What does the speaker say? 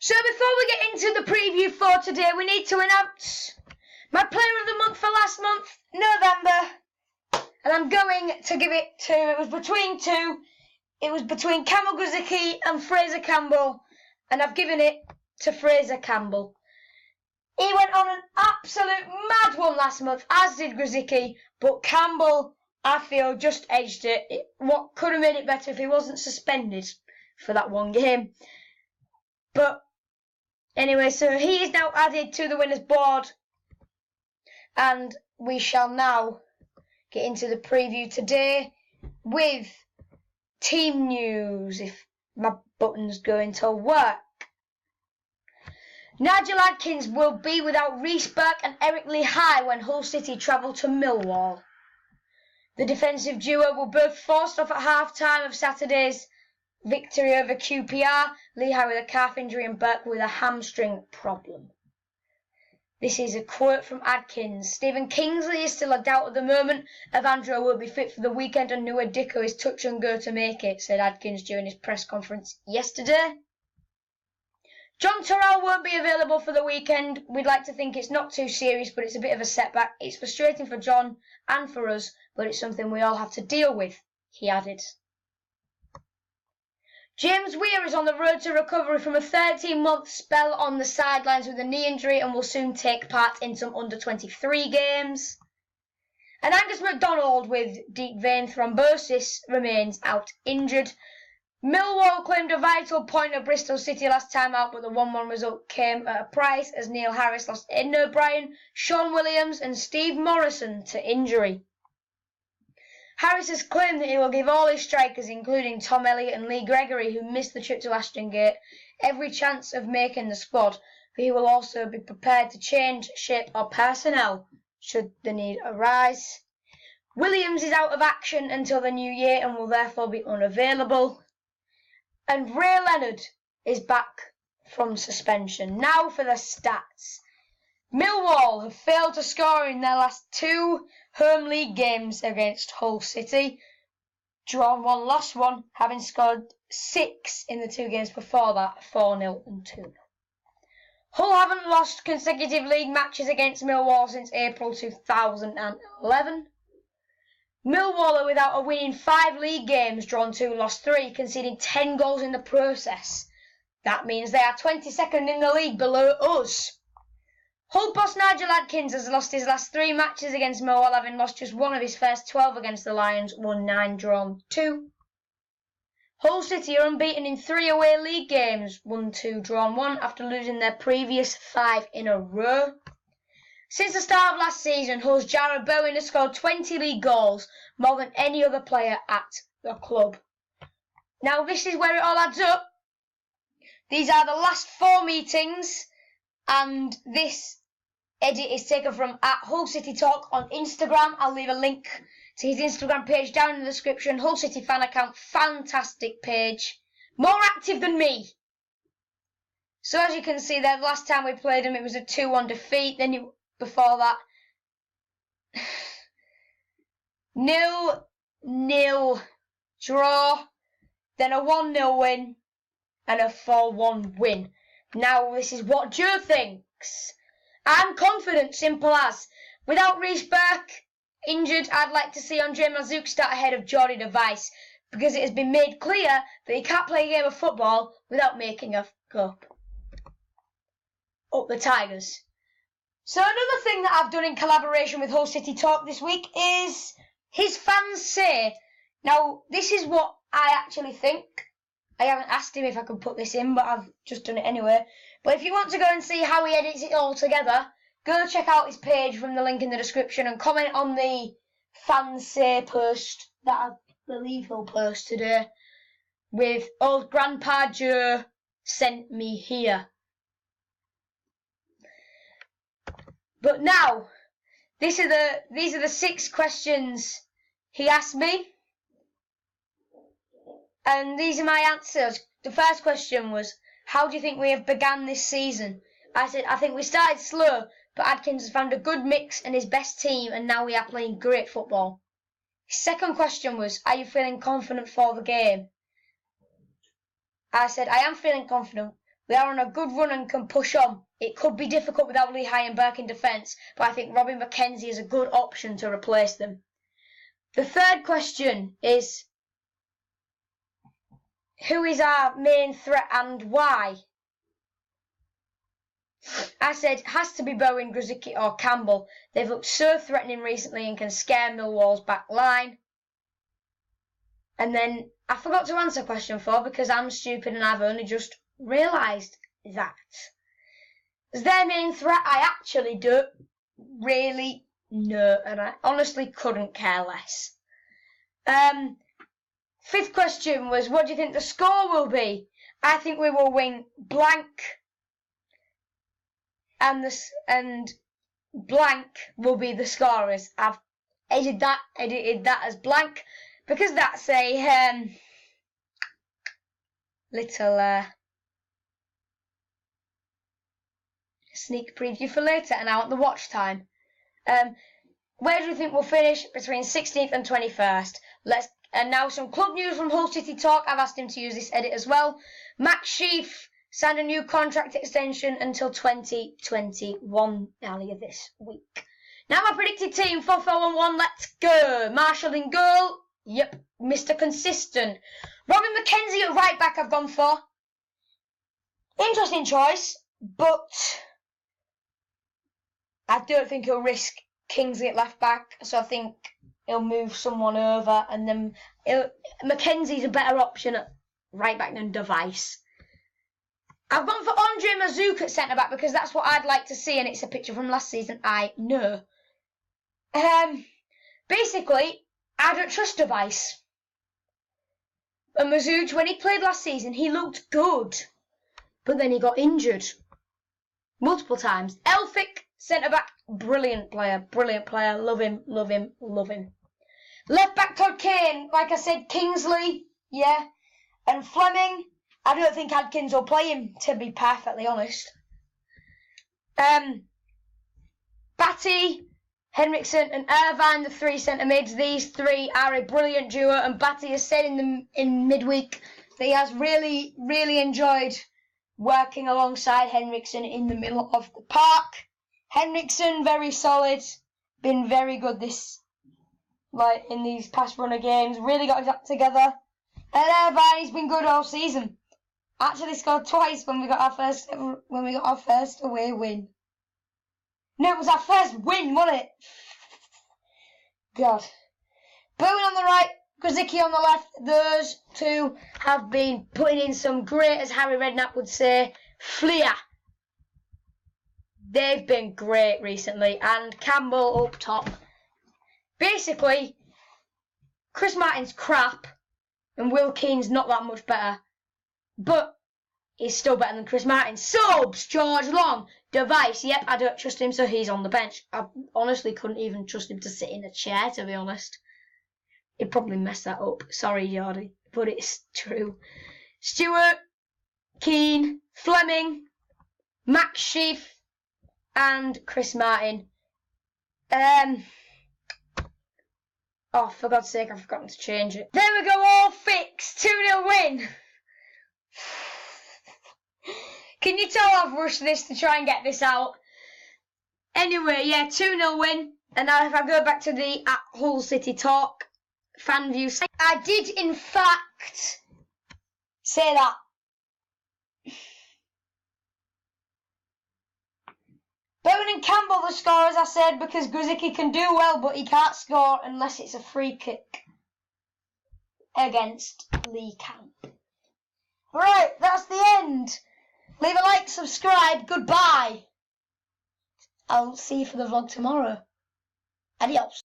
So before we get into the preview for today, we need to announce my player of the month for last month, November. And I'm going to give it to, it was between two. It was between Kamil Grzycki and Fraser Campbell. And I've given it to Fraser Campbell. He went on an absolute mad one last month, as did Grzycki. But Campbell, I feel, just edged it. What could have made it better if he wasn't suspended for that one game. But anyway, so he is now added to the winners board. And we shall now get into the preview today with team news, if my button's going to work. Nigel Adkins will be without Reece Burke and Eric Lehigh when Hull City travel to Millwall. The defensive duo were both forced off at half-time of Saturday's victory over QPR, Lehigh with a calf injury and Burke with a hamstring problem. This is a quote from Adkins. Stephen Kingsley is still a doubt at the moment. Evandro will be fit for the weekend and Nua Dicko is touch and go to make it, said Adkins during his press conference yesterday. John Terrell won't be available for the weekend. We'd like to think it's not too serious, but it's a bit of a setback. It's frustrating for John and for us, but it's something we all have to deal with, he added. James Weir is on the road to recovery from a 13-month spell on the sidelines with a knee injury and will soon take part in some under-23 games. And Angus MacDonald with deep vein thrombosis remains out injured. Millwall claimed a vital point at Bristol City last time out, but the 1-1 result came at a price as Neil Harris lost Aidan O'Brien, Sean Williams and Steve Morrison to injury. Harris has claimed that he will give all his strikers, including Tom Elliott and Lee Gregory, who missed the trip to Ashton Gate, every chance of making the squad, but he will also be prepared to change shape or personnel should the need arise. Williams is out of action until the new year and will therefore be unavailable. And Ray Leonard is back from suspension. Now for the stats. Millwall have failed to score in their last 2 home league games against Hull City. Drawn 1, lost 1, having scored 6 in the 2 games before that, 4-0 and 2-0. Hull haven't lost consecutive league matches against Millwall since April 2011. Millwall are without a win in 5 league games, drawn 2, lost 3, conceding 10 goals in the process. That means they are 22nd in the league below us. Hull boss Nigel Adkins has lost his last 3 matches against Millwall, having lost just 1 of his first 12 against the Lions, won 9, drawn 2. Hull City are unbeaten in 3 away league games, won 2, drawn 1, after losing their previous 5 in a row. Since the start of last season, Hull's Jarrod Bowen has scored 20 league goals, more than any other player at the club. Now this is where it all adds up. These are the last 4 meetings, and this edit is taken from @HullCityTalk on Instagram. I'll leave a link to his Instagram page down in the description. Hull City fan account, fantastic page. More active than me. So as you can see there, the last time we played him, it was a 2-1 defeat. Then before that, 0-0 draw, then a 1-0 win, and a 4-1 win. Now this is what Joe thinks. I'm confident, simple as. Without Reece Burke injured, I'd like to see Andre Mazouk start ahead of Jordy Device, because it has been made clear that he can't play a game of football without making a go up the Tigers. So another thing that I've done in collaboration with Hull City Talk this week is his fans say. Now, this is what I actually think. I haven't asked him if I could put this in, but I've just done it anyway. But if you want to go and see how he edits it all together, go check out his page from the link in the description and comment on the fans say post that I believe he'll post today with old Grandpa Joe sent me here. But now, these are the 6 questions he asked me. And these are my answers. The first question was, how do you think we have begun this season? I said, I think we started slow, but Adkins has found a good mix and his best team, and now we are playing great football. His second question was, are you feeling confident for the game? I said, I am feeling confident. We are on a good run and can push on. It could be difficult without Lehigh and Burke in defence, but I think Robbie McKenzie is a good option to replace them. The third question is, who is our main threat and why? I said, has to be Bowen, Grzycki or Campbell. They've looked so threatening recently and can scare Millwall's back line. And then I forgot to answer question 4 because I'm stupid and I've only just realised that. As their main threat, I actually don't really know, and I honestly couldn't care less. Fifth question was, what do you think the score will be? I think we will win blank, and blank will be the scorers. I've edited that as blank because that's a little sneak preview for later, and I want the watch time. Where do we think we'll finish? Between 16th and 21st. And now some club news from Hull City Talk. I've asked him to use this edit as well. Max Sheaf signed a new contract extension until 2021 earlier this week. Now my predicted team, 4-4-1-1, let's go. Marshall in goal. Yep, Mr. Consistent. Robin McKenzie at right back I've gone for. Interesting choice, but I don't think he'll risk Kingsley at left back, so I think he'll move someone over, and then McKenzie's a better option at right back than Device. I've gone for Andre Mazouk at centre back because that's what I'd like to see, and it's a picture from last season, I know. Basically, I don't trust Device. And Mazouk, when he played last season, he looked good, but then he got injured multiple times. Elphick, centre back, brilliant player, love him. Left back Todd Kane, like I said, Kingsley, yeah, and Fleming. I don't think Adkins will play him, to be perfectly honest. Batty, Henriksen and Irvine, the three centre mids. These three are a brilliant duo, and Batty has said in midweek that he has really, really enjoyed working alongside Henriksen in the middle of the park. Henriksen, very solid, been very good in these past run of games, really got his act together. And Irvine, he's been good all season. Actually scored twice when we got our first away win. No, it was our first win, wasn't it? God. Bowen on the right, Grzycki on the left. Those two have been putting in some great, as Harry Redknapp would say, flair. They've been great recently. And Campbell up top. Basically, Chris Martin's crap and Will Keane's not that much better. But he's still better than Chris Martin. Subs, George Long, Device. Yep, I don't trust him, so he's on the bench. I honestly couldn't even trust him to sit in a chair, to be honest. He'd probably mess that up. Sorry, Jordy, but it's true. Stewart, Keane, Fleming, Max Sheaf, and Chris Martin. Oh, for God's sake, I've forgotten to change it. There we go, all fixed. 2-0 win. Can you tell I've rushed this to try and get this out? Anyway, yeah, 2-0 win. And now if I go back to the at Hull City Talk fan view, I did in fact say that. Bowen and Campbell the scorers, I said, because Grzycki can do well, but he can't score unless it's a free kick against Lee Camp. Right, that's the end. Leave a like, subscribe, goodbye. I'll see you for the vlog tomorrow. Adios.